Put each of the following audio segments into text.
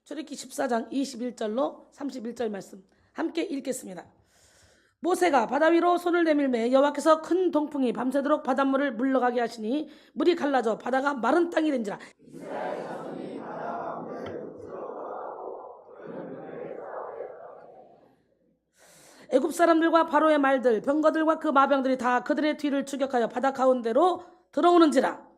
출애굽기 14장 21절로 31절 말씀 함께 읽겠습니다. 모세가 바다 위로 손을 내밀매 여호와께서 큰 동풍이 밤새도록 바닷물을 물러가게 하시니 물이 갈라져 바다가 마른 땅이 된지라. 애굽 사람들과 바로의 말들 병거들과 그 마병들이 다 그들의 뒤를 추격하여 바다 가운데로 들어오는지라.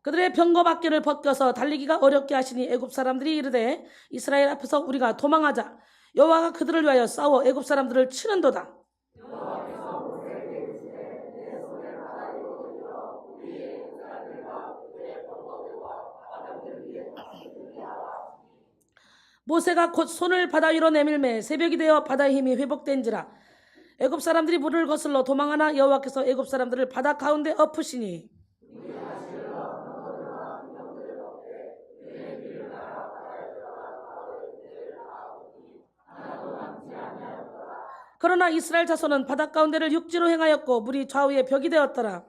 그들의 병거 바퀴를 벗겨서 달리기가 어렵게 하시니 애굽 사람들이 이르되 이스라엘 앞에서 우리가 도망하자. 여호와가 그들을 위하여 싸워 애굽 사람들을 치는도다. 모세가 곧 손을 바다 위로 내밀매 새벽이 되어 바다의 힘이 회복된지라. 애굽 사람들이 물을 거슬러 도망하나 여호와께서 애굽 사람들을 바다 가운데 엎으시니 그러나 이스라엘 자손은 바다 가운데를 육지로 행하였고 물이 좌우에 벽이 되었더라.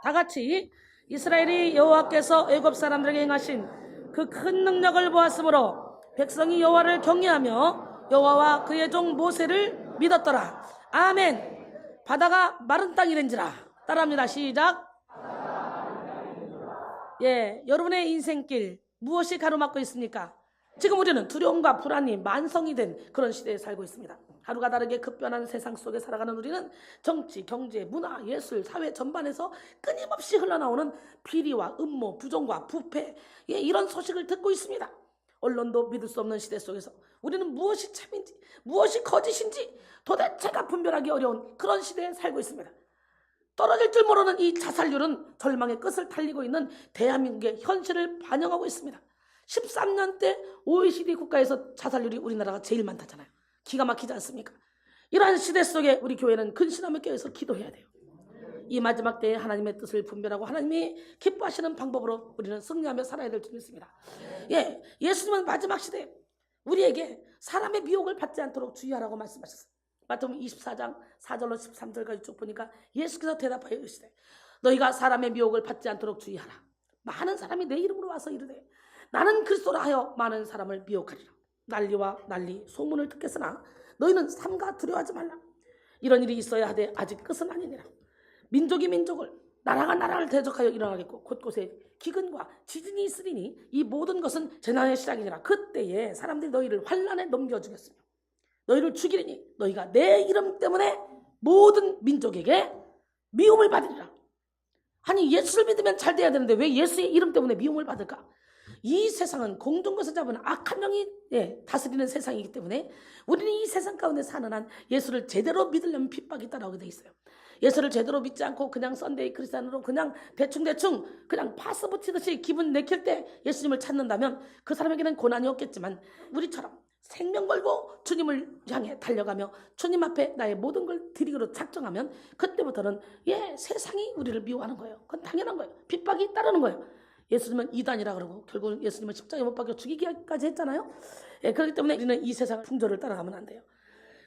다 같이 이스라엘이 여호와께서 애굽 사람들에게 행하신 그 큰 능력을 보았으므로 백성이 여호와를 경외하며 여호와와 그의 종 모세를 믿었더라. 아멘. 바다가 마른 땅이 된지라. 따라합니다. 시작. 예, 여러분의 인생길 무엇이 가로막고 있습니까? 지금 우리는 두려움과 불안이 만성이 된 그런 시대에 살고 있습니다. 하루가 다르게 급변하는 세상 속에 살아가는 우리는 정치, 경제, 문화, 예술, 사회 전반에서 끊임없이 흘러나오는 비리와 음모, 부정과 부패, 예, 이런 소식을 듣고 있습니다. 언론도 믿을 수 없는 시대 속에서 우리는 무엇이 참인지 무엇이 거짓인지 도대체가 분별하기 어려운 그런 시대에 살고 있습니다. 떨어질 줄 모르는 이 자살률은 절망의 끝을 달리고 있는 대한민국의 현실을 반영하고 있습니다. 13년대 OECD 국가에서 자살률이 우리나라가 제일 많다잖아요. 기가 막히지 않습니까? 이러한 시대 속에 우리 교회는 근신함을 껴서 기도해야 돼요. 이 마지막 때에 하나님의 뜻을 분별하고 하나님이 기뻐하시는 방법으로 우리는 승리하며 살아야 될 줄 믿습니다. 예, 예수님은 마지막 시대에 우리에게 사람의 미혹을 받지 않도록 주의하라고 말씀하셨어요. 마태복음 24장 4절로 13절까지 쭉 보니까 예수께서 대답하여 이르시되 너희가 사람의 미혹을 받지 않도록 주의하라. 많은 사람이 내 이름으로 와서 이르되 나는 그리스도라 하여 많은 사람을 미혹하리라. 난리와 난리 소문을 듣겠으나 너희는 삼가 두려워하지 말라. 이런 일이 있어야 하되 아직 끝은 아니니라. 민족이 민족을 나라가 나라를 대적하여 일어나겠고 곳곳에 기근과 지진이 있으리니 이 모든 것은 재난의 시작이니라. 그때에 사람들이 너희를 환난에 넘겨주겠으며 너희를 죽이리니 너희가 내 이름 때문에 모든 민족에게 미움을 받으리라. 아니 예수를 믿으면 잘 돼야 되는데 왜 예수의 이름 때문에 미움을 받을까? 이 세상은 공중것을 잡은 악한 영이 다스리는 세상이기 때문에 우리는 이 세상 가운데 사는 한 예수를 제대로 믿으려면 핍박이 따라오게 돼 있어요. 예수를 제대로 믿지 않고 그냥 썬데이 크리스찬으로 그냥 대충 그냥 파스 붙이듯이 기분 내킬 때 예수님을 찾는다면 그 사람에게는 고난이 없겠지만 우리처럼 생명 걸고 주님을 향해 달려가며 주님 앞에 나의 모든 걸 드리기로 작정하면 그때부터는 세상이 우리를 미워하는 거예요. 그건 당연한 거예요. 핍박이 따르는 거예요. 예수님은 이단이라 그러고 결국은 예수님은 십자가에 못 박혀 죽이기까지 했잖아요. 그렇기 때문에 우리는 이 세상 풍조를 따라가면 안 돼요.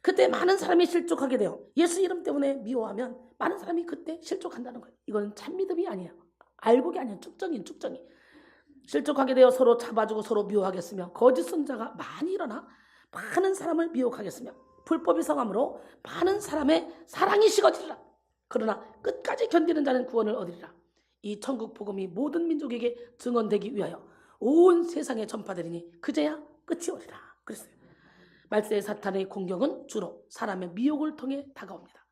그때 많은 사람이 실족하게 돼요. 예수 이름 때문에 미워하면 많은 사람이 그때 실족한다는 거예요. 이건 참믿음이 아니에요. 알곡이 아니에요. 쭉정이. 실족하게 되어 서로 잡아주고 서로 미워하겠으며 거짓 선자가 많이 일어나 많은 사람을 미혹하겠으며 불법이 성함으로 많은 사람의 사랑이 식어지리라. 그러나 끝까지 견디는 자는 구원을 얻으리라. 이 천국 복음이 모든 민족에게 증언되기 위하여 온 세상에 전파되리니 그제야 끝이 오리라. 그랬어요. 말세의 사탄의 공격은 주로 사람의 미혹을 통해 다가옵니다.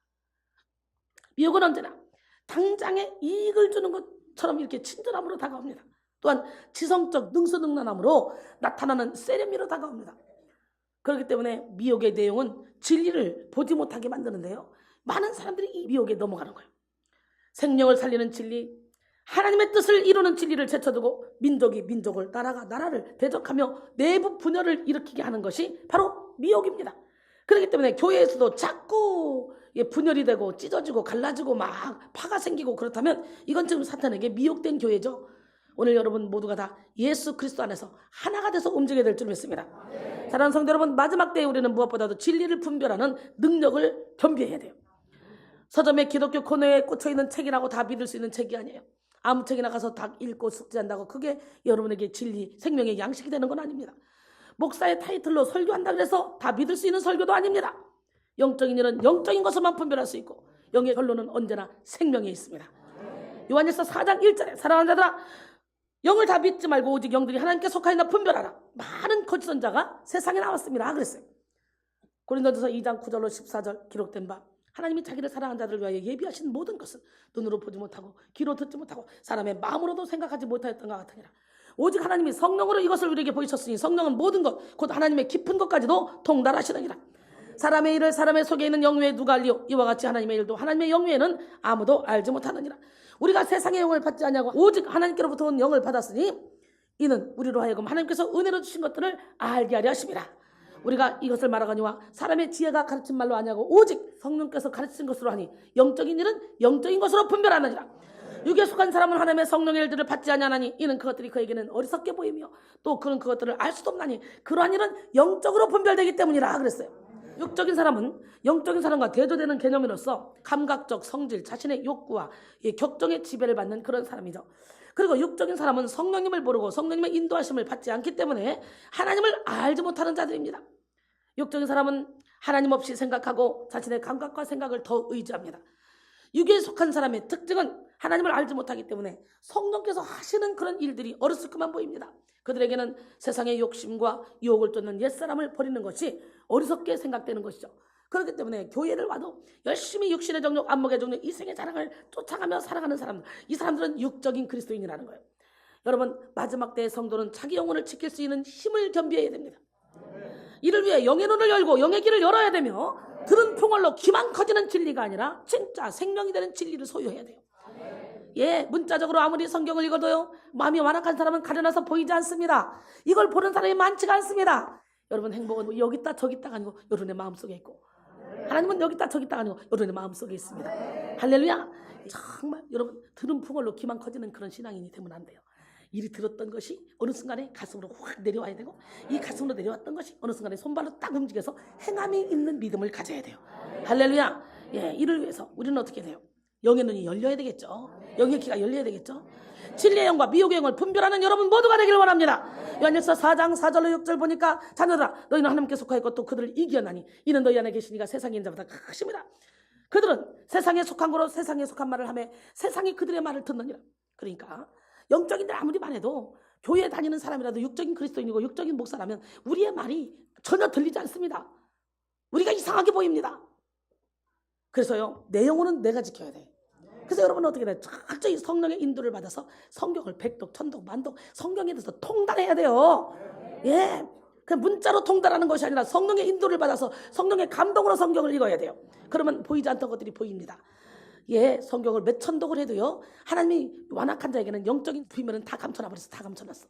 미혹은 언제나 당장에 이익을 주는 것처럼 이렇게 친절함으로 다가옵니다. 또한 지성적 능수능란함으로 나타나는 세련미로 다가옵니다. 그렇기 때문에 미혹의 내용은 진리를 보지 못하게 만드는데요. 많은 사람들이 이 미혹에 넘어가는 거예요. 생명을 살리는 진리, 하나님의 뜻을 이루는 진리를 제쳐두고 민족이 민족을 나라가 나라를 대적하며 내부 분열을 일으키게 하는 것이 바로 미혹입니다. 그렇기 때문에 교회에서도 자꾸 분열이 되고 찢어지고 갈라지고 막 파가 생기고 그렇다면 이건 지금 사탄에게 미혹된 교회죠. 오늘 여러분 모두가 다 예수 그리스도 안에서 하나가 돼서 움직여야 될 줄 믿습니다. 사랑하는 성도 여러분, 마지막 때에 우리는 무엇보다도 진리를 분별하는 능력을 겸비해야 돼요. 서점에 기독교 코너에 꽂혀있는 책이라고 다 믿을 수 있는 책이 아니에요. 아무 책이나 가서 다 읽고 숙지한다고 그게 여러분에게 진리, 생명의 양식이 되는 건 아닙니다. 목사의 타이틀로 설교한다 그래서 다 믿을 수 있는 설교도 아닙니다. 영적인 일은 영적인 것을만 분별할 수 있고 영의 결론은 언제나 생명에 있습니다. 요한일서 4장 1절에 사랑하는 자들아 영을 다 믿지 말고 오직 영들이 하나님께 속하였나 분별하라. 많은 거짓 선자가 세상에 나왔습니다. 그랬어요. 고린도전서 2장 9절로 14절 기록된 바 하나님이 자기를 사랑하는 자들을 위하여 예비하신 모든 것은 눈으로 보지 못하고 귀로 듣지 못하고 사람의 마음으로도 생각하지 못하였던 것 같으니라. 오직 하나님이 성령으로 이것을 우리에게 보이셨으니 성령은 모든 것 곧 하나님의 깊은 것까지도 통달하시느니라. 사람의 일을 사람의 속에 있는 영 외에 누가 알리요? 이와 같이 하나님의 일도 하나님의 영 외에는 아무도 알지 못하느니라. 우리가 세상의 영을 받지 아니하고 오직 하나님께로부터 온 영을 받았으니 이는 우리로 하여금 하나님께서 은혜로 주신 것들을 알게 하려 하심이라. 우리가 이것을 말하거니와 사람의 지혜가 가르친 말로 아니하고 오직 성령께서 가르친 것으로 하니 영적인 일은 영적인 것으로 분별하느니라. 육에 속한 사람은 하나님의 성령의 일들을 받지 아니하나니 이는 그것들이 그에게는 어리석게 보이며 또 그는 그것들을 알 수도 없나니 그러한 일은 영적으로 분별되기 때문이라 그랬어요. 육적인 사람은 영적인 사람과 대조되는 개념으로서 감각적 성질, 자신의 욕구와 격정의 지배를 받는 그런 사람이죠. 그리고 육적인 사람은 성령님을 모르고 성령님의 인도하심을 받지 않기 때문에 하나님을 알지 못하는 자들입니다. 육적인 사람은 하나님 없이 생각하고 자신의 감각과 생각을 더 의지합니다. 육에 속한 사람의 특징은 하나님을 알지 못하기 때문에 성령께서 하시는 그런 일들이 어렸을 것만 보입니다. 그들에게는 세상의 욕심과 유혹을 쫓는 옛사람을 버리는 것이 어리석게 생각되는 것이죠. 그렇기 때문에 교회를 와도 열심히 육신의 정욕, 안목의 정욕, 이생의 자랑을 쫓아가며 살아가는 사람들, 이 사람들은 육적인 그리스도인이라는 거예요. 여러분, 마지막 때의 성도는 자기 영혼을 지킬 수 있는 힘을 겸비해야 됩니다. 이를 위해 영의 눈을 열고 영의 길을 열어야 되며 들은 풍월로 귀만 커지는 진리가 아니라 진짜 생명이 되는 진리를 소유해야 돼요. 예, 문자적으로 아무리 성경을 읽어도요 마음이 완악한 사람은 가려놔서 보이지 않습니다. 이걸 보는 사람이 많지가 않습니다. 여러분, 행복은 여기 있다 저기 있다가 아니고 여러분의 마음속에 있고 하나님은 여기 있다 저기 있다가 아니고 여러분의 마음속에 있습니다. 할렐루야. 정말 여러분, 들은 풍월로 귀만 커지는 그런 신앙인이 되면 안 돼요. 이리 들었던 것이 어느 순간에 가슴으로 확 내려와야 되고 이 가슴으로 내려왔던 것이 어느 순간에 손발로 딱 움직여서 행함이 있는 믿음을 가져야 돼요. 할렐루야. 예, 이를 위해서 우리는 어떻게 돼요? 영의 눈이 열려야 되겠죠. 영의 귀가 열려야 되겠죠. 진리의 영과 미혹의 영을 분별하는 여러분 모두가 되기를 원합니다. 요한일서 4장 4절로 6절 보니까 자녀들아 너희는 하나님께 속하였고 또 그들을 이기었나니 이는 너희 안에 계시니가 세상에 있는 자보다 크심이라. 그들은 세상에 속한 거로 세상에 속한 말을 하며 세상이 그들의 말을 듣느니라. 그러니까 영적인들 아무리 말해도 교회에 다니는 사람이라도 육적인 그리스도인이고 육적인 목사라면 우리의 말이 전혀 들리지 않습니다. 우리가 이상하게 보입니다. 그래서요, 내 영혼은 내가 지켜야 돼. 그래서 여러분은 어떻게 돼요? 철저히 성령의 인도를 받아서 성경을 백독, 천독, 만독 성경에 대해서 통달해야 돼요. 예, 그냥 문자로 통달하는 것이 아니라 성령의 인도를 받아서 성령의 감동으로 성경을 읽어야 돼요. 그러면 보이지 않던 것들이 보입니다. 예, 성경을 몇 천독을 해도요 하나님이 완악한 자에게는 영적인 비밀은 다 감춰놔버려서 다 감춰놨어.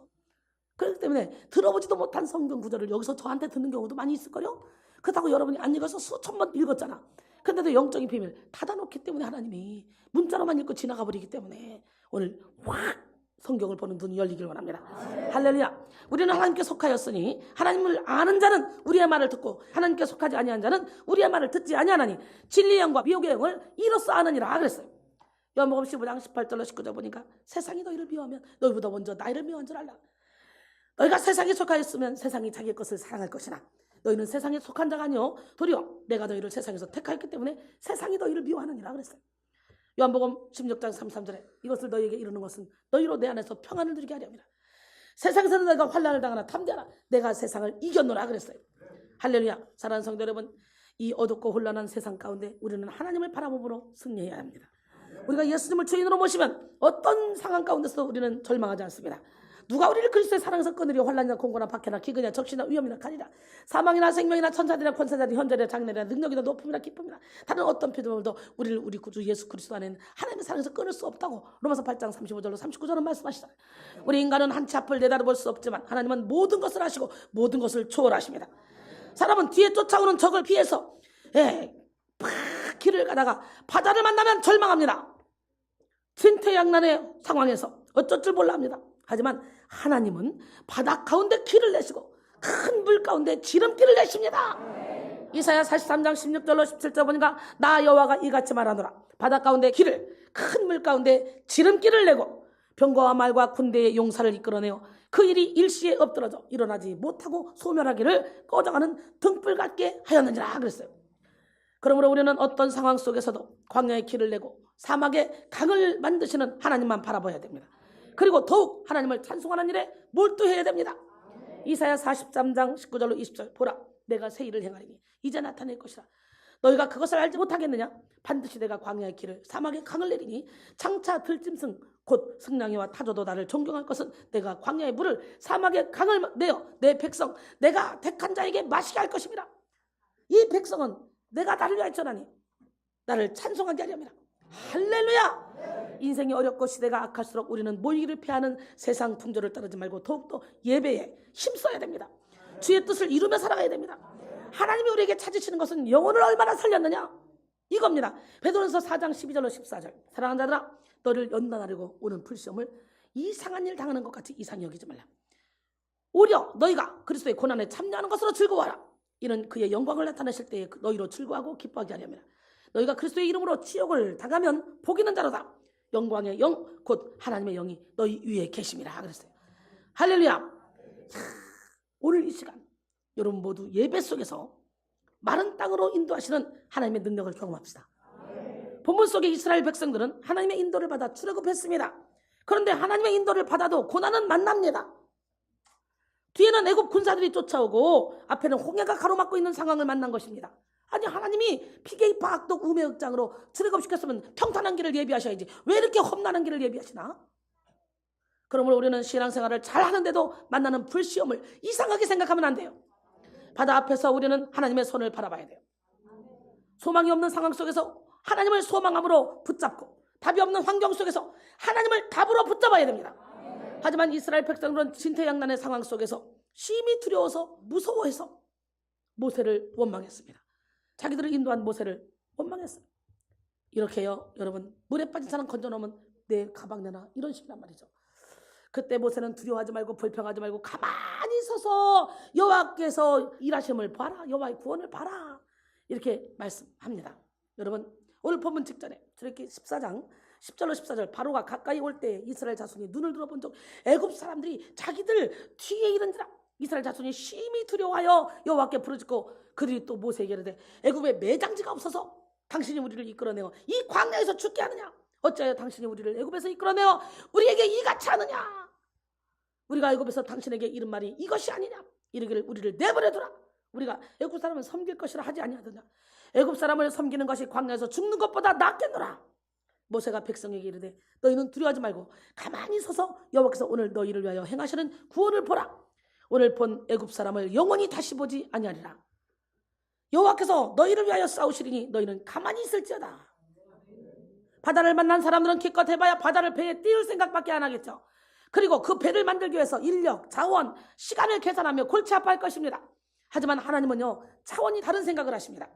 그렇기 때문에 들어보지도 못한 성경 구절을 여기서 저한테 듣는 경우도 많이 있을걸요. 그렇다고 여러분이 안 읽어서 수천 번 읽었잖아. 근데도 영적인 비밀 닫아놓기 때문에 하나님이 문자로만 읽고 지나가 버리기 때문에 오늘 확 성경을 보는 눈이 열리길 원합니다. 할렐루야. 우리는 하나님께 속하였으니 하나님을 아는 자는 우리의 말을 듣고 하나님께 속하지 아니한 자는 우리의 말을 듣지 아니하나니 진리의 영과 미혹의 영을 이로써 아느니라 그랬어요. 요한복음 15장 18절로 19절 보니까 세상이 너희를 미워하면 너희보다 먼저 나를 미워한 줄 알라. 너희가 세상에 속하였으면 세상이 자기 것을 사랑할 것이나 너희는 세상에 속한 자가 아니요 도리어 내가 너희를 세상에서 택하였기 때문에 세상이 너희를 미워하느니라 그랬어요. 요한복음 16장 33절에 이것을 너희에게 이루는 것은 너희로 내 안에서 평안을 누리게 하려 함이라. 세상에서는 너희가 환난을 당하나 담대하라. 내가 세상을 이겼노라 그랬어요. 할렐루야. 사랑하는 성도 여러분, 이 어둡고 혼란한 세상 가운데 우리는 하나님을 바라봄으로 승리해야 합니다. 우리가 예수님을 주인으로 모시면 어떤 상황 가운데서 우리는 절망하지 않습니다. 누가 우리를 그리스도의 사랑에서 끊으려 환난이나 공고나 박해나 기근이나 적시나 위험이나 가리라. 사망이나 생명이나 천사들이나 권세자들이 현재나 장래나 능력이나 높음이나 기쁨이나 다른 어떤 피조물도 우리를 우리 구주 예수 그리스도 안에는 하나님의 사랑에서 끊을 수 없다고 로마서 8장 35절로 39절은 말씀하시잖아요. 우리 인간은 한 치 앞을 내다볼 수 없지만 하나님은 모든 것을 아시고 모든 것을 초월하십니다. 사람은 뒤에 쫓아오는 적을 피해서 길을 가다가 바다를 만나면 절망합니다. 진퇴양난의 상황에서 어쩔 줄 몰라 합니다. 하지만 하나님은 바다 가운데 길을 내시고 큰 물 가운데 지름길을 내십니다. 이사야 43장 16절로 17절 보니까 나 여호와가 이같이 말하노라. 바다 가운데 길을, 큰 물 가운데 지름길을 내고 병거와 말과 군대의 용사를 이끌어내어 그 일이 일시에 엎드러져 일어나지 못하고 소멸하기를 꺼져가는 등불 같게 하였느니라 그랬어요. 그러므로 우리는 어떤 상황 속에서도 광야의 길을 내고 사막의 강을 만드시는 하나님만 바라봐야 됩니다. 그리고 더욱 하나님을 찬송하는 일에 몰두해야 됩니다. 이사야 43장 19절로 20절 보라, 내가 새 일을 행하리니 이제 나타낼 것이라. 너희가 그것을 알지 못하겠느냐? 반드시 내가 광야의 길을 사막의 강을 내리니 장차 들짐승 곧 승냥이와 타조도 나를 존경할 것은 내가 광야의 물을 사막의 강을 내어 내 백성 내가 택한 자에게 마시게 할 것입니다. 이 백성은 내가 나를 위하여 전하니 나를 찬송하게 하렵니다. 할렐루야. 인생이 어렵고 시대가 악할수록 우리는 모이기를 피하는 세상 풍조를 따르지 말고 더욱더 예배에 힘써야 됩니다. 주의 뜻을 이루며 살아가야 됩니다. 하나님이 우리에게 찾으시는 것은 영혼을 얼마나 살렸느냐 이겁니다. 베드로전서 4장 12절로 14절 사랑하는 자들아 너를 연단하려고 오는 불시험을 이상한 일 당하는 것 같이 이상히 여기지 말라. 오히려 너희가 그리스도의 고난에 참여하는 것으로 즐거워하라. 이는 그의 영광을 나타내실 때에 너희로 즐거워하고 기뻐하게 하려면 너희가 그리스도의 이름으로 지옥을 당하면 복 있는 자로다. 영광의 영 곧 하나님의 영이 너희 위에 계심이라 그랬어요. 할렐루야. 오늘 이 시간 여러분 모두 예배 속에서 마른 땅으로 인도하시는 하나님의 능력을 경험합시다. 본문 속의 이스라엘 백성들은 하나님의 인도를 받아 출애굽했습니다. 그런데 하나님의 인도를 받아도 고난은 만납니다. 뒤에는 애굽 군사들이 쫓아오고 앞에는 홍해가 가로막고 있는 상황을 만난 것입니다. 아니 하나님이 피게이파 악독 우매 억장으로 출애굽시켰으면 평탄한 길을 예비하셔야지 왜 이렇게 험난한 길을 예비하시나? 그러므로 우리는 신앙생활을 잘하는데도 만나는 불시험을 이상하게 생각하면 안 돼요. 바다 앞에서 우리는 하나님의 손을 바라봐야 돼요. 소망이 없는 상황 속에서 하나님을 소망함으로 붙잡고 답이 없는 환경 속에서 하나님을 답으로 붙잡아야 됩니다. 하지만 이스라엘 백성들은 진퇴양난의 상황 속에서 심히 두려워서 무서워해서 모세를 원망했습니다. 자기들을 인도한 모세를 원망했어요. 이렇게요 여러분 물에 빠진 사람 건져놓으면 내 가방 내놔 이런 식이란 말이죠. 그때 모세는 두려워하지 말고 불평하지 말고 가만히 서서 여호와께서 일하심을 봐라. 여호와의 구원을 봐라. 이렇게 말씀합니다. 여러분 오늘 본문 직전에 출애굽기 14장 10절로 14절 바로가 가까이 올 때 이스라엘 자손이 눈을 들어본 적 애굽 사람들이 자기들 뒤에 이른지라 이스라엘 자손이 심히 두려워하여 여호와께 부르짖고 그들이 또 모세에게 이르되 애굽에 매장지가 없어서 당신이 우리를 이끌어내어 이 광야에서 죽게 하느냐? 어찌하여 당신이 우리를 애굽에서 이끌어내어 우리에게 이같이 하느냐? 우리가 애굽에서 당신에게 이른 말이 이것이 아니냐? 이르기를 우리를 내버려두라. 우리가 애굽 사람을 섬길 것이라 하지 아니하더냐? 애굽 사람을 섬기는 것이 광야에서 죽는 것보다 낫겠노라. 모세가 백성에게 이르되 너희는 두려워하지 말고 가만히 서서 여호와께서 오늘 너희를 위하여 행하시는 구원을 보라. 오늘 본 애굽 사람을 영원히 다시 보지 아니하리라. 여호와께서 너희를 위하여 싸우시리니 너희는 가만히 있을지어다. 바다를 만난 사람들은 기껏 해봐야 바다를 배에 띄울 생각밖에 안 하겠죠. 그리고 그 배를 만들기 위해서 인력, 자원, 시간을 계산하며 골치 아파할 것입니다. 하지만 하나님은요 차원이 다른 생각을 하십니다.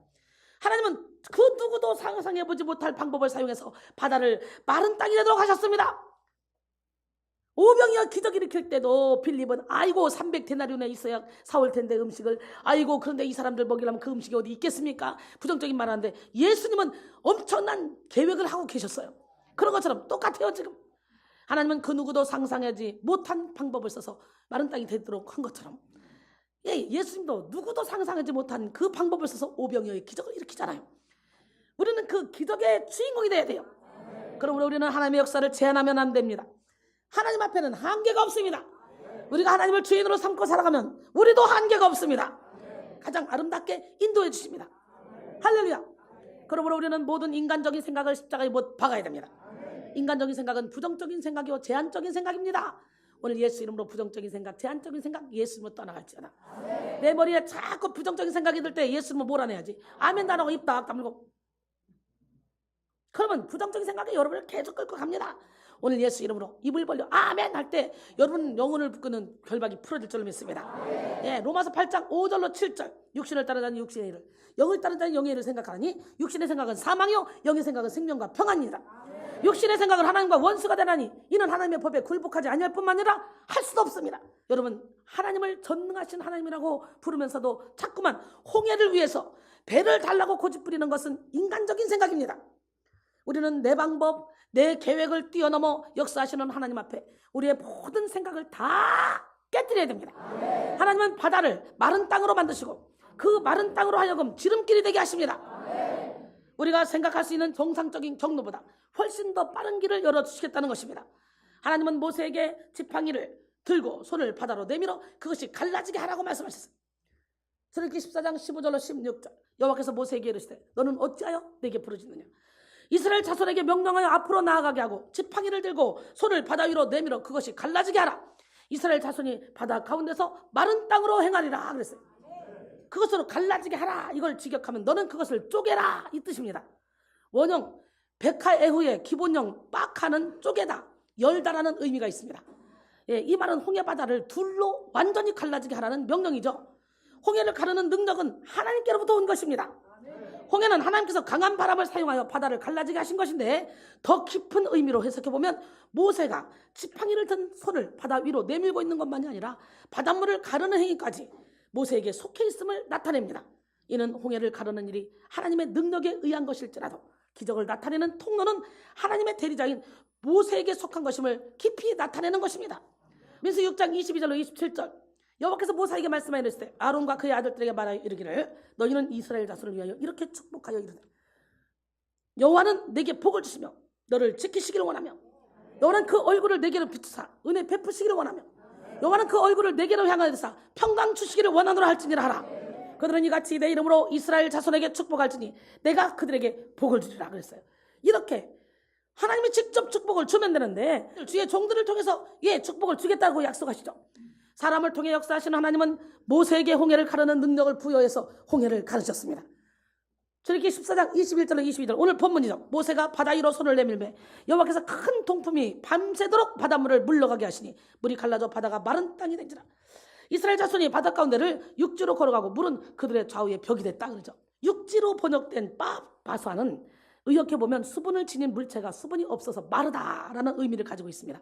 하나님은 그 누구도 상상해보지 못할 방법을 사용해서 바다를 마른 땅이 되도록 하셨습니다. 오병이어 기적 일으킬 때도 빌립은 아이고 300데나리온에 있어야 사올 텐데 음식을 아이고 그런데 이 사람들 먹이려면 그 음식이 어디 있겠습니까? 부정적인 말 하는데 예수님은 엄청난 계획을 하고 계셨어요. 그런 것처럼 똑같아요. 지금 하나님은 그 누구도 상상하지 못한 방법을 써서 마른 땅이 되도록 한 것처럼 예수님도 누구도 상상하지 못한 그 방법을 써서 오병이어의 기적을 일으키잖아요. 우리는 그 기적의 주인공이 돼야 돼요. 그러므로 우리는 하나님의 역사를 제한하면 안 됩니다. 하나님 앞에는 한계가 없습니다. 우리가 하나님을 주인으로 삼고 살아가면 우리도 한계가 없습니다. 가장 아름답게 인도해 주십니다. 할렐루야. 그러므로 우리는 모든 인간적인 생각을 십자가에 못 박아야 됩니다. 인간적인 생각은 부정적인 생각이요 제한적인 생각입니다. 오늘 예수 이름으로 부정적인 생각, 제한적인 생각 예수님으로 떠나갈지어다. 내 머리에 자꾸 부정적인 생각이 들 때 예수님을 몰아내야지. 아멘 단하고 입 딱 다물고 그러면 부정적인 생각이 여러분을 계속 끌고 갑니다. 오늘 예수 이름으로 입을 벌려 아멘 할 때 여러분 영혼을 끄는 결박이 풀어질 줄로 믿습니다. 예, 로마서 8장 5절로 7절 육신을 따른 자는 육신의 일을 영을 따른 자는 영의 일을 생각하니 육신의 생각은 사망이요 영의 생각은 생명과 평안이니라. 육신의 생각을 하나님과 원수가 되나니 이는 하나님의 법에 굴복하지 아니할 뿐만 아니라 할 수도 없습니다. 여러분, 하나님을 전능하신 하나님이라고 부르면서도 자꾸만 홍해를 위해서 배를 달라고 고집부리는 것은 인간적인 생각입니다. 우리는 내 방법, 내 계획을 뛰어넘어 역사하시는 하나님 앞에 우리의 모든 생각을 다 깨뜨려야 됩니다. 하나님은 바다를 마른 땅으로 만드시고 그 마른 땅으로 하여금 지름길이 되게 하십니다. 우리가 생각할 수 있는 정상적인 경로보다 훨씬 더 빠른 길을 열어주시겠다는 것입니다. 하나님은 모세에게 지팡이를 들고 손을 바다로 내밀어 그것이 갈라지게 하라고 말씀하셨어요. 출애굽기 14장 15절로 16절 여호와께서 모세에게 이르시되 너는 어찌하여 내게 부르짖느냐. 이스라엘 자손에게 명령하여 앞으로 나아가게 하고 지팡이를 들고 손을 바다 위로 내밀어 그것이 갈라지게 하라. 이스라엘 자손이 바다 가운데서 마른 땅으로 행하리라 그랬어요. 그것으로 갈라지게 하라. 이걸 직역하면 너는 그것을 쪼개라 이 뜻입니다. 원형 백하에후의 기본형 빡하는 쪼개다, 열다라는 의미가 있습니다. 예, 이 말은 홍해바다를 둘로 완전히 갈라지게 하라는 명령이죠. 홍해를 가르는 능력은 하나님께로부터 온 것입니다. 홍해는 하나님께서 강한 바람을 사용하여 바다를 갈라지게 하신 것인데 더 깊은 의미로 해석해보면 모세가 지팡이를 든 손을 바다 위로 내밀고 있는 것만이 아니라 바닷물을 가르는 행위까지 모세에게 속해 있음을 나타냅니다. 이는 홍해를 가르는 일이 하나님의 능력에 의한 것일지라도 기적을 나타내는 통로는 하나님의 대리자인 모세에게 속한 것임을 깊이 나타내는 것입니다. 민수기 6장 22절로 27절 여호와께서 모세에게 말씀하여 이르시되 아론과 그의 아들들에게 말하여 이르기를 너희는 이스라엘 자손을 위하여 이렇게 축복하여 이르되 여호와는 내게 복을 주시며 너를 지키시기를 원하며 여호와는 그 얼굴을 내게로 비추사 은혜 베푸시기를 원하며 여호와는 그 얼굴을 내게로 향하여서 평강 주시기를 원하노라 할지니라 하라. 그들은 이같이 내 이름으로 이스라엘 자손에게 축복할지니 내가 그들에게 복을 주리라 그랬어요. 이렇게 하나님이 직접 축복을 주면 되는데 주의 종들을 통해서 축복을 주겠다고 약속하시죠. 사람을 통해 역사하시는 하나님은 모세에게 홍해를 가르는 능력을 부여해서 홍해를 가르셨습니다. 출애굽기 14장 21절로 22절 오늘 본문이죠. 모세가 바다 위로 손을 내밀매 여호와께서 큰 동품이 밤새도록 바닷물을 물러가게 하시니 물이 갈라져 바다가 마른 땅이 된지라. 이스라엘 자손이 바다 가운데를 육지로 걸어가고 물은 그들의 좌우에 벽이 됐다 그러죠. 육지로 번역된 바수아는 의역해보면 수분을 지닌 물체가 수분이 없어서 마르다라는 의미를 가지고 있습니다.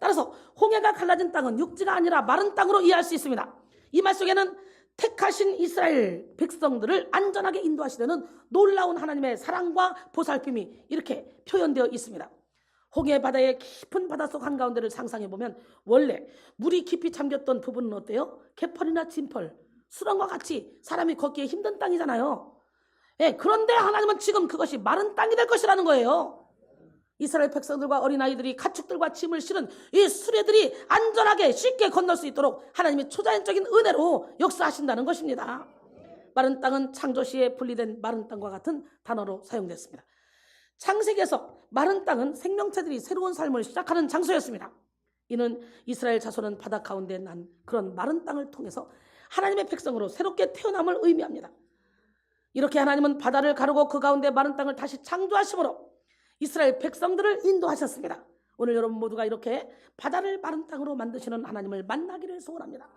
따라서 홍해가 갈라진 땅은 육지가 아니라 마른 땅으로 이해할 수 있습니다. 이 말 속에는 택하신 이스라엘 백성들을 안전하게 인도하시려는 놀라운 하나님의 사랑과 보살핌이 이렇게 표현되어 있습니다. 홍해 바다의 깊은 바닷속 한가운데를 상상해보면 원래 물이 깊이 잠겼던 부분은 어때요? 개펄이나 진펄, 수렁과 같이 사람이 걷기에 힘든 땅이잖아요. 그런데 하나님은 지금 그것이 마른 땅이 될 것이라는 거예요. 이스라엘 백성들과 어린아이들이 가축들과 짐을 실은 이 수레들이 안전하게 쉽게 건널 수 있도록 하나님이 초자연적인 은혜로 역사하신다는 것입니다. 마른 땅은 창조시에 분리된 마른 땅과 같은 단어로 사용됐습니다. 창세기에서 마른 땅은 생명체들이 새로운 삶을 시작하는 장소였습니다. 이는 이스라엘 자손은 바다 가운데 난 그런 마른 땅을 통해서 하나님의 백성으로 새롭게 태어남을 의미합니다. 이렇게 하나님은 바다를 가르고 그 가운데 마른 땅을 다시 창조하심으로 이스라엘 백성들을 인도하셨습니다. 오늘 여러분 모두가 이렇게 바다를 마른 땅으로 만드시는 하나님을 만나기를 소원합니다.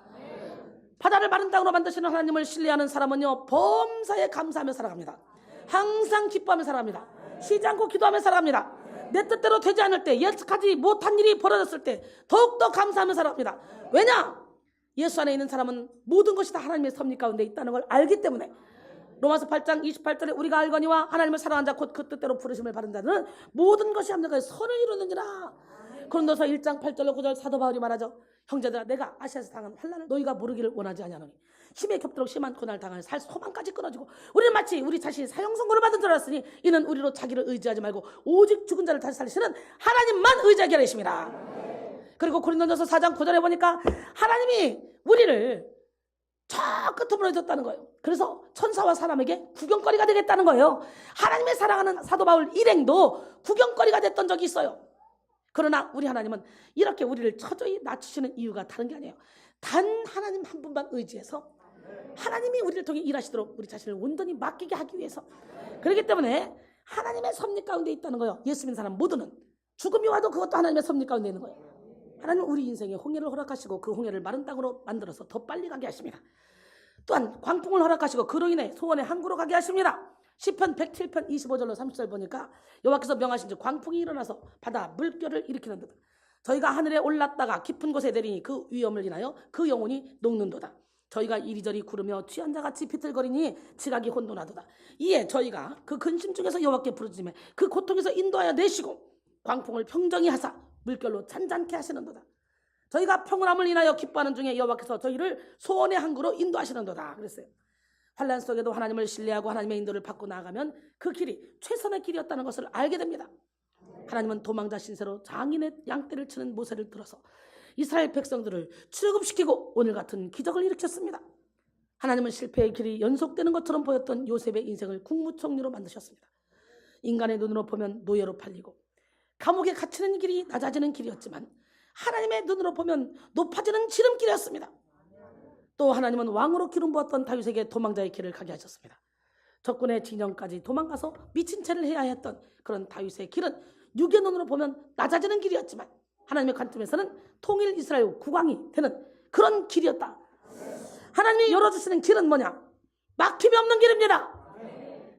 바다를 마른 땅으로 만드시는 하나님을 신뢰하는 사람은요 범사에 감사하며 살아갑니다. 항상 기뻐하며 살아갑니다. 쉬지 않고 기도하며 살아갑니다. 내 뜻대로 되지 않을 때, 예측하지 못한 일이 벌어졌을 때 더욱더 감사하며 살아갑니다. 왜냐? 예수 안에 있는 사람은 모든 것이 다 하나님의 섭리 가운데 있다는 걸 알기 때문에. 로마서 8장 28절에 우리가 알거니와 하나님을 사랑한 자 곧 그 뜻대로 부르심을 받은 자들은 모든 것이 합력하여 선을 이루느니라. 고린도서 1장 8절로 9절 사도 바울이 말하죠. 형제들아 내가 아시아에서 당한 환난을 너희가 모르기를 원하지 아니하노니 힘에 겹도록 심한 고난을 당할 살 소망까지 끊어지고 우리는 마치 우리 자신이 사형 선고를 받은 줄 알았으니 이는 우리로 자기를 의지하지 말고 오직 죽은 자를 다시 살리시는 하나님만 의지하게 하십니다. 그리고 고린도전서 4장 9절에 보니까 하나님이 우리를 저 끝으로 해줬다는 거예요. 그래서 천사와 사람에게 구경거리가 되겠다는 거예요. 하나님의 사랑하는 사도 바울 일행도 구경거리가 됐던 적이 있어요. 그러나 우리 하나님은 이렇게 우리를 처저히 낮추시는 이유가 다른 게 아니에요. 단 하나님 한 분만 의지해서 하나님이 우리를 통해 일하시도록 우리 자신을 온전히 맡기게 하기 위해서. 그렇기 때문에 하나님의 섭리 가운데 있다는 거예요. 예수 믿는 사람 모두는 죽음이 와도 그것도 하나님의 섭리 가운데 있는 거예요. 하나님은 우리 인생에 홍해를 허락하시고 그 홍해를 마른 땅으로 만들어서 더 빨리 가게 하십니다. 또한 광풍을 허락하시고 그로 인해 소원의 항구로 가게 하십니다. 시편 107편 25절로 30절 보니까 여호와께서 명하신즉 광풍이 일어나서 바다 물결을 일으키는도다. 저희가 하늘에 올랐다가 깊은 곳에 내리니 그 위험을 인하여 그 영혼이 녹는도다. 저희가 이리저리 구르며 취한 자같이 비틀거리니 지각이 혼돈하도다. 이에 저희가 그 근심 중에서 여호와께 부르짖으며 그 고통에서 인도하여 내시고 광풍을 평정히 하사 물결로 잔잔케 하시는도다. 저희가 평온함을 인하여 기뻐하는 중에 여호와께서 저희를 소원의 항구로 인도하시는도다. 그랬어요. 환난 속에도 하나님을 신뢰하고 하나님의 인도를 받고 나아가면 그 길이 최선의 길이었다는 것을 알게 됩니다. 하나님은 도망자 신세로 장인의 양떼를 치는 모세를 들어서 이스라엘 백성들을 출애굽시키고 오늘 같은 기적을 일으켰습니다. 하나님은 실패의 길이 연속되는 것처럼 보였던 요셉의 인생을 국무총리로 만드셨습니다. 인간의 눈으로 보면 노예로 팔리고 감옥에 갇히는 길이 낮아지는 길이었지만 하나님의 눈으로 보면 높아지는 지름길이었습니다. 또 하나님은 왕으로 기름 부었던 다윗에게 도망자의 길을 가게 하셨습니다. 적군의 진영까지 도망가서 미친 채를 해야 했던 그런 다윗의 길은 육의 눈으로 보면 낮아지는 길이었지만 하나님의 관점에서는 통일 이스라엘 국왕이 되는 그런 길이었다. 하나님이 열어주시는 길은 뭐냐? 막힘이 없는 길입니다.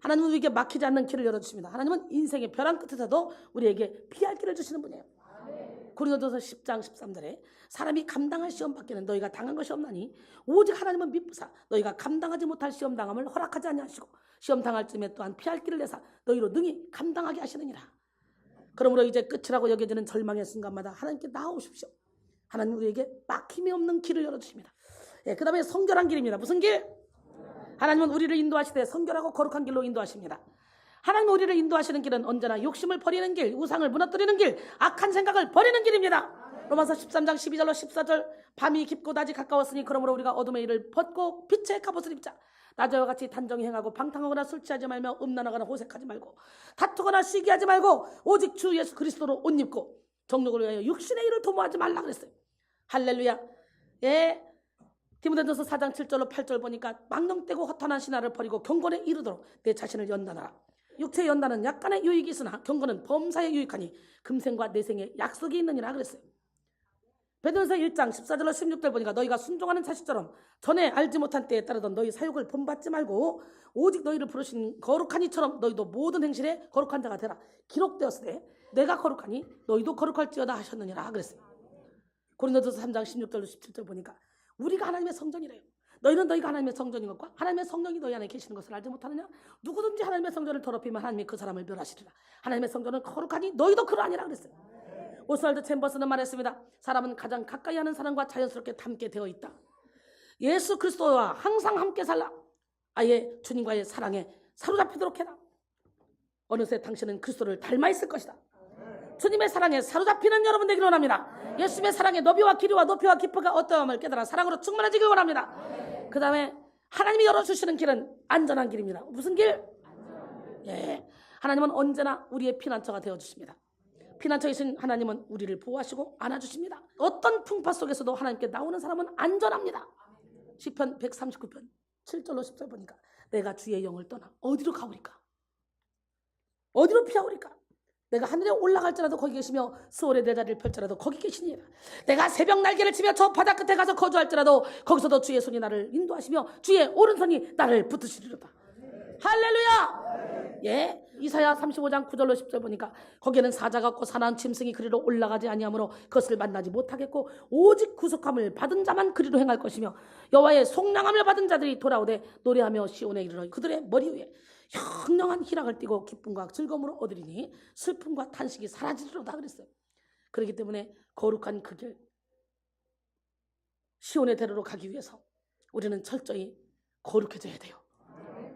하나님은 우리에게 막히지 않는 길을 열어주십니다. 하나님은 인생의 벼랑 끝에서도 우리에게 피할 길을 주시는 분이에요. 고린도전서 10장 13절에 사람이 감당할 시험 밖에는 너희가 당한 것이 없나니 오직 하나님은 미쁘사 너희가 감당하지 못할 시험 당함을 허락하지 아니하시고 시험 당할 쯤에 또한 피할 길을 내사 너희로 능히 감당하게 하시느니라. 그러므로 이제 끝이라고 여겨지는 절망의 순간마다 하나님께 나아오십시오. 하나님 우리에게 막힘이 없는 길을 열어주십니다. 그 다음에 성결한 길입니다. 무슨 길? 하나님은 우리를 인도하시되 성결하고 거룩한 길로 인도하십니다. 하나님 우리를 인도하시는 길은 언제나 욕심을 버리는 길, 우상을 무너뜨리는 길, 악한 생각을 버리는 길입니다. 로마서 13장 12절로 14절 밤이 깊고 낮이 가까웠으니 그러므로 우리가 어둠의 일을 벗고 빛의 갑옷을 입자. 낮에와 같이 단정히 행하고 방탕하거나 술 취하지 말며 음란하거나 호색하지 말고 다투거나 시기하지 말고 오직 주 예수 그리스도로 옷 입고 정욕을 위하여 육신의 일을 도모하지 말라 그랬어요. 할렐루야. 디모데전서 4장 7절로 8절 보니까 망령되고 허탄한 신화를 버리고 경건에 이르도록 내 자신을 연단하라. 육체의 연단은 약간의 유익이 있으나 경건은 범사에 유익하니 금생과 내생에 약속이 있느니라 그랬어요. 베드로전서 1장 14절로 16절 보니까 너희가 순종하는 자식처럼 전에 알지 못한 때에 따르던 너희 사욕을 본받지 말고 오직 너희를 부르신 거룩한 이처럼 너희도 모든 행실에 거룩한 자가 되라. 기록되었으되 내가 거룩하니 너희도 거룩할지어다 하셨느니라 그랬어요. 고린도전서 3장 16절로 17절 보니까 우리가 하나님의 성전이래요. 너희는 너희가 하나님의 성전인 것과 하나님의 성령이 너희 안에 계시는 것을 알지 못하느냐? 누구든지 하나님의 성전을 더럽히면 하나님이 그 사람을 멸하시리라. 하나님의 성전은 거룩하니 너희도 그러하니라 그랬어요. 오스왈드 챔버스는 말했습니다. 사람은 가장 가까이 하는 사람과 자연스럽게 닮게 되어 있다. 예수 그리스도와 항상 함께 살라. 아예 주님과의 사랑에 사로잡히도록 해라. 어느새 당신은 그리스도를 닮아 있을 것이다. 주님의 사랑에 사로잡히는 여러분 되기를 원합니다. 예수님의 사랑의 너비와 길이와 높이와 깊이가 어떠함을 깨달아 사랑으로 충만해지길 원합니다. 그 다음에 하나님이 열어주시는 길은 안전한 길입니다. 무슨 길? 하나님은 언제나 우리의 피난처가 되어주십니다. 피난처이신 하나님은 우리를 보호하시고 안아주십니다. 어떤 풍파 속에서도 하나님께 나오는 사람은 안전합니다. 시편 139편 7절로 10절 보니까 내가 주의 영을 떠나 어디로 가오리까? 어디로 피하오리까? 내가 하늘에 올라갈지라도 거기 계시며 수월의 내 자리를 펼쳐라도 거기 계시니라. 내가 새벽 날개를 치며 저 바다 끝에 가서 거주할지라도 거기서도 주의 손이 나를 인도하시며 주의 오른손이 나를 붙드시리로다. 할렐루야. 이사야 35장 9절로 10절 보니까 거기에는 사자가 없고 사나운 짐승이 그리로 올라가지 아니하므로 그것을 만나지 못하겠고 오직 구속함을 받은 자만 그리로 행할 것이며 여호와의 속량함을 받은 자들이 돌아오되 노래하며 시온에 이르러 그들의 머리 위에 현명한 희락을 띠고 기쁨과 즐거움으로 얻으리니 슬픔과 탄식이 사라지리로다 그랬어요. 그렇기 때문에 거룩한 그 길 시온의 대로로 가기 위해서 우리는 철저히 거룩해져야 돼요.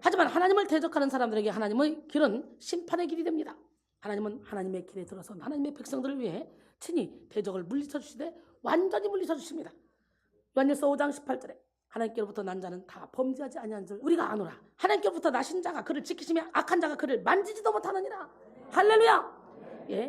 하지만 하나님을 대적하는 사람들에게 하나님의 길은 심판의 길이 됩니다. 하나님은 하나님의 길에 들어선 하나님의 백성들을 위해 친히 대적을 물리쳐 주시되 완전히 물리쳐 주십니다. 요한일서 5장 18절에 하나님께로부터 난 자는 다 범죄하지 아니한 줄 우리가 아노라. 하나님께로부터 나신 자가 그를 지키시며 악한 자가 그를 만지지도 못하느니라. 할렐루야.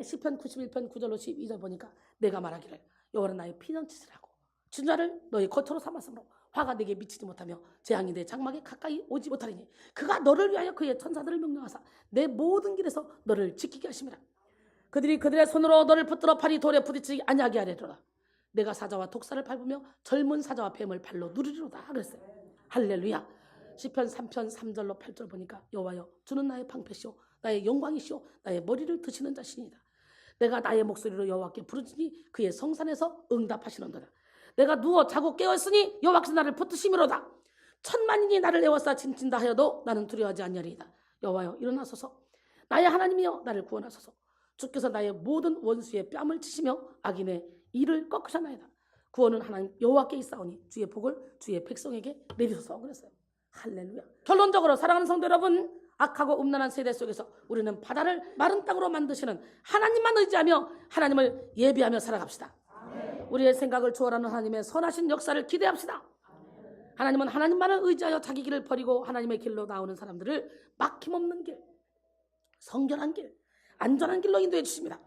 시편 91편 9절로 12절 보니까 내가 말하기를 여호와는 나의 피난처시라고 주자를 너의 거처로 삼았으므로 화가 내게 미치지 못하며 재앙이 내 장막에 가까이 오지 못하리니 그가 너를 위하여 그의 천사들을 명령하사 내 모든 길에서 너를 지키게 하심이라. 그들이 그들의 손으로 너를 붙들어 팔이 돌에 부딪히지 아니하게 하리로다. 내가 사자와 독사를 밟으며 젊은 사자와 뱀을 발로 누르리로다 그랬어요. 할렐루야. 시편 3편 3절로 8절 보니까 여호와여 주는 나의 방패시오 나의 영광이시오 나의 머리를 드시는 자신이다. 내가 나의 목소리로 여호와께 부르짖니 그의 성산에서 응답하시는도다. 내가 누워 자고 깨어있으니 여호와께서 나를 붙드심이로다. 천만인이 나를 에워싸 진친다 하여도 나는 두려워하지 아니하리이다. 여호와여 일어나소서 나의 하나님이여 나를 구원하소서. 주께서 나의 모든 원수의 뺨을 치시며 악인의 이를 꺾으셨나이다. 구원은 하나님 여호와께 있사오니 주의 복을 주의 백성에게 내리소서 그랬어요. 할렐루야. 결론적으로 사랑하는 성도 여러분, 악하고 음란한 세대 속에서 우리는 바다를 마른 땅으로 만드시는 하나님만 의지하며 하나님을 예비하며 살아갑시다. 우리의 생각을 초월하는 하나님의 선하신 역사를 기대합시다. 하나님은 하나님만을 의지하여 자기 길을 버리고 하나님의 길로 나오는 사람들을 막힘없는 길, 성결한 길, 안전한 길로 인도해 주십니다.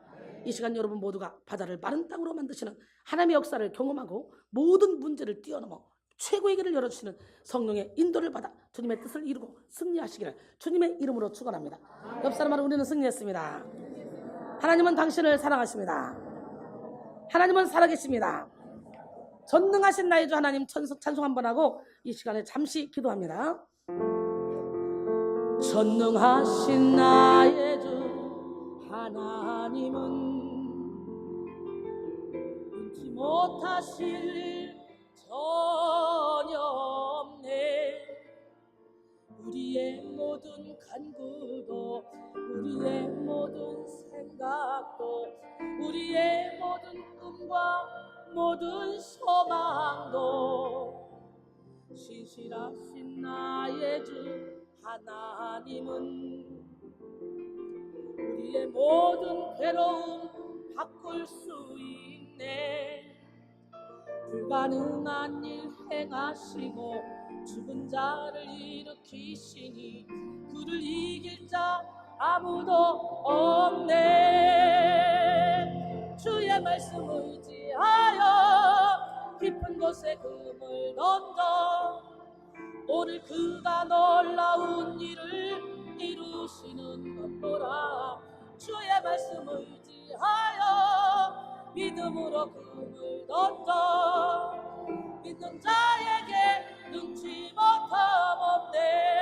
이 시간 여러분 모두가 바다를 마른 땅으로 만드시는 하나님의 역사를 경험하고 모든 문제를 뛰어넘어 최고의 길을 열어주시는 성령의 인도를 받아 주님의 뜻을 이루고 승리하시기를 주님의 이름으로 축원합니다. 옆 사람으로 우리는 승리했습니다. 하나님은 당신을 사랑하십니다. 하나님은 살아계십니다. 전능하신 나의 주 하나님 찬송 한번 하고 이 시간에 잠시 기도합니다. 전능하신 나의 주 하나님은 눈치 못하실 일 전혀 없네. 우리의 모든 간구도 우리의 모든 생각도 우리의 모든 꿈과 모든 소망도 신실하신 나의 주 하나님은 우리의 모든 괴로움 바꿀 수 있네. 불가능한 일 행하시고 죽은 자를 일으키시니 그를 이길 자 아무도 없네. 주의 말씀 의지하여 깊은 곳에 금을 던져 오늘 그가 놀라운 일을 이루시는 것 보라. 주의 말씀 의지하여 믿음으로 금을 던져 믿는 자에게 눈치 못함 없네.